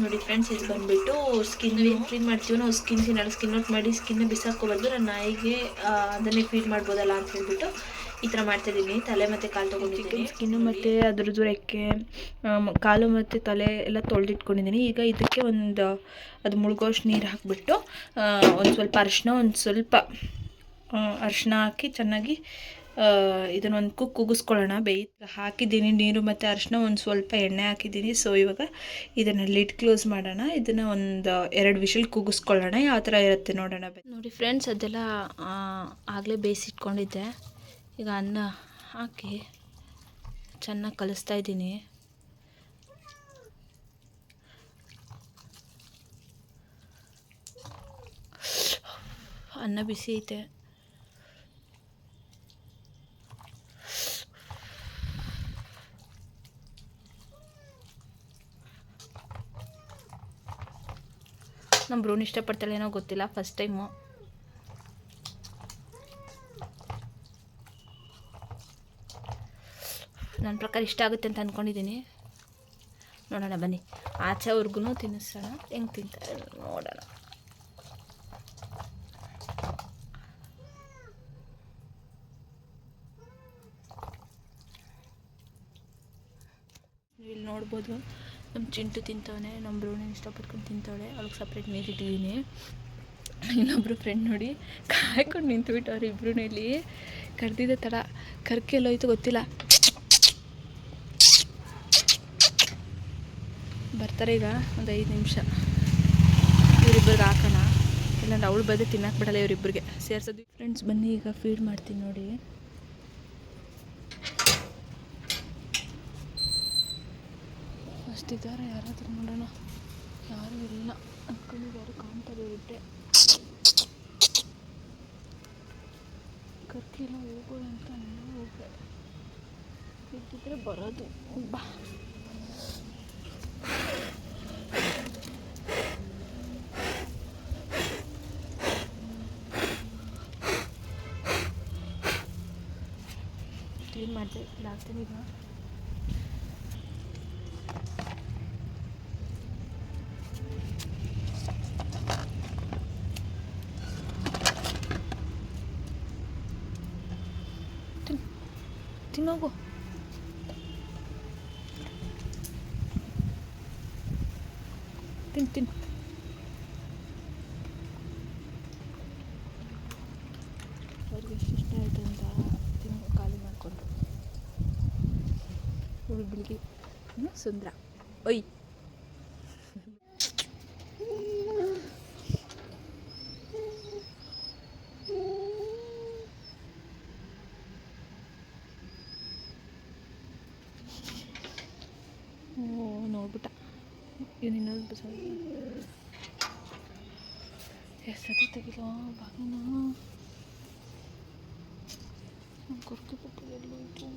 ನೋಡಿ ಫ್ರೆಂಡ್ಸ್, ಇದು ಬಂದುಬಿಟ್ಟು ಸ್ಕಿನ್ ಏನು ಕ್ಲೀನ್ ಮಾಡ್ತೀವಿ ನಾವು, ಸ್ಕಿನ್ ಔಟ್ ಮಾಡಿ ಸ್ಕಿನ್ನ ಬಿಸಾಕೋಬಾರ್ದು. ನನ್ನ ನಾಯಿಗೆ ಅದನ್ನೇ ಫೀಡ್ ಮಾಡ್ಬೋದಲ್ಲ ಅಂತ ಹೇಳ್ಬಿಟ್ಟು ಈ ಥರ ಮಾಡ್ತಾಯಿದ್ದೀನಿ. ತಲೆ ಮತ್ತು ಕಾಲು ತೊಗೊಂಡಿದ್ದೀನಿ. ಸ್ಕಿನ್ನು ಮತ್ತು ಅದ್ರದ್ದು ರೆಕ್ಕೆ, ಕಾಲು ಮತ್ತು ತಲೆ ಎಲ್ಲ ತೊಳೆದಿಟ್ಕೊಂಡಿದ್ದೀನಿ. ಈಗ ಇದಕ್ಕೆ ಅದು ಮುಳುಗೋಷ್ಟು ನೀರು ಹಾಕಿಬಿಟ್ಟು ಒಂದು ಸ್ವಲ್ಪ ಅರಿಶಿನ ಹಾಕಿ ಚೆನ್ನಾಗಿ ಇದನ್ನೊಂದು ಕೂಗಿಸ್ಕೊಳ್ಳೋಣ. ಹಾಕಿದ್ದೀನಿ ನೀರು ಮತ್ತು ಅರಿಶಿನ, ಒಂದು ಸ್ವಲ್ಪ ಎಣ್ಣೆ ಹಾಕಿದ್ದೀನಿ. ಸೊ ಇವಾಗ ಇದನ್ನು ಲಿಡ್ ಕ್ಲೋಸ್ ಮಾಡೋಣ. ಇದನ್ನು ಒಂದು 2 ವಿಷಲ್ ಕೂಗಿಸ್ಕೊಳ್ಳೋಣ. ಯಾವ ಥರ ಇರುತ್ತೆ ನೋಡೋಣ. ನೋಡಿ ಫ್ರೆಂಡ್ಸ್, ಅದೆಲ್ಲ ಆಗಲೇ ಬೇಯಿಸಿಟ್ಕೊಂಡಿದ್ದೆ. ಈಗ ಅನ್ನ ಹಾಕಿ ಚೆನ್ನಾಗಿ ಕಲಿಸ್ತಾ ಇದ್ದೀನಿ. ಅನ್ನ ಬಿಸಿ ಐತೆ. ನಮ್ಮ ಬ್ರೂನ್ ಇಷ್ಟಪಡ್ತಾಳೆ ಏನೋ ಗೊತ್ತಿಲ್ಲ, ಫಸ್ಟ್ ಟೈಮು. ನನ್ನ ಪ್ರಕಾರ ಇಷ್ಟ ಆಗುತ್ತೆ ಅಂತ ಅಂದ್ಕೊಂಡಿದ್ದೀನಿ. ನೋಡೋಣ ಬನ್ನಿ, ಆಚೆವರೆಗೂ ತಿನ್ನಿಸೋಣ. ಹೆಂಗೆ ತಿಂತಾರೆ ನೋಡೋಣ. ಇಲ್ಲಿ ನೋಡ್ಬೋದು, ನಮ್ಮ ಚಿಂಟು ತಿಂತವನೆ, ನಮ್ಮ ಬ್ರೂಣಿನ ಇಷ್ಟಪಟ್ಕೊಂಡು ತಿಂತವಳೆ. ಅವಳಿಗೆ ಸಪ್ರೇಟ್ ನೀರಿಟ್ಟಿದ್ದೀನಿ. ಇನ್ನೊಬ್ಬರು ಫ್ರೆಂಡ್ ನೋಡಿ ಕಾಯ್ಕೊಂಡು ನಿಂತುಬಿಟ್ಟು ಅವರಿಬ್ರು ಇಲ್ಲಿ ಕರೆದಿದ್ದ ಥರ ಕರ್ಕೆ ಎಲ್ಲೋಯ್ತು ಗೊತ್ತಿಲ್ಲ. ಬರ್ತಾರೆ ಈಗ ಒಂದು 5 ನಿಮಿಷ. ಇವರಿಬ್ಬರಿಗೆ ಹಾಕೋಣ, ಇಲ್ಲಾಂದ್ರೆ ಅವಳು ಬಂದು ತಿನ್ನಕ್ಕೆ ಬಿಡಲ್ಲ ಇವರಿಬ್ಬರಿಗೆ ಸೇರ್ಸೋದು. ಫ್ರೆಂಡ್ಸ್ ಬನ್ನಿ, ಈಗ ಫೀಡ್ ಮಾಡ್ತೀನಿ ನೋಡಿ. ಅಷ್ಟಿದ್ದಾರೆ, ಯಾರಾದರೂ ನೋಡೋಣ. ಯಾರೂ ಇಲ್ಲ ಅಂದ್ಕೊಂಡಿದ್ದಾರೆ, ಕಾಣ್ತಾರೆ ಇವರಿಬ್ಬರೇ. ಕರ್ಕಿಲ್ಲ ಹೋಗೋಣ ಅಂತ ಹೋಗ್ರೆ ಇದ್ದಿದ್ರೆ ಬರೋದು. ಬಾ ಕ್ಲೀನ್ ಮಾಡಿದೆ, ಇಲ್ಲ ಆಗ್ತೀನಿ ಈಗ. ತಿನ್ನೋಗು. ತಿನ್ನು ಅವ್ರಿಗೆ ಎಷ್ಟು ಇಷ್ಟ ಆಯಿತು ಅಂತ ತಿನ್ನು ಖಾಲಿ ಮಾಡಿಕೊಂಡ್ರು. ಇವಳು ಬಿಳಿಗಿ ಸುಂದ್ರ. ಒಯ್ ನೋಡ್ಬಿಟ್ಟ ಇವನು. ಇನ್ನೊಂದು ಸತಿ ತೆಗಿಲೋ ಬಾಗಿನ ಕೊರ್ಕಿ ಬಿಟ್ಟು ಎಲ್ಲೋಯ್ತು.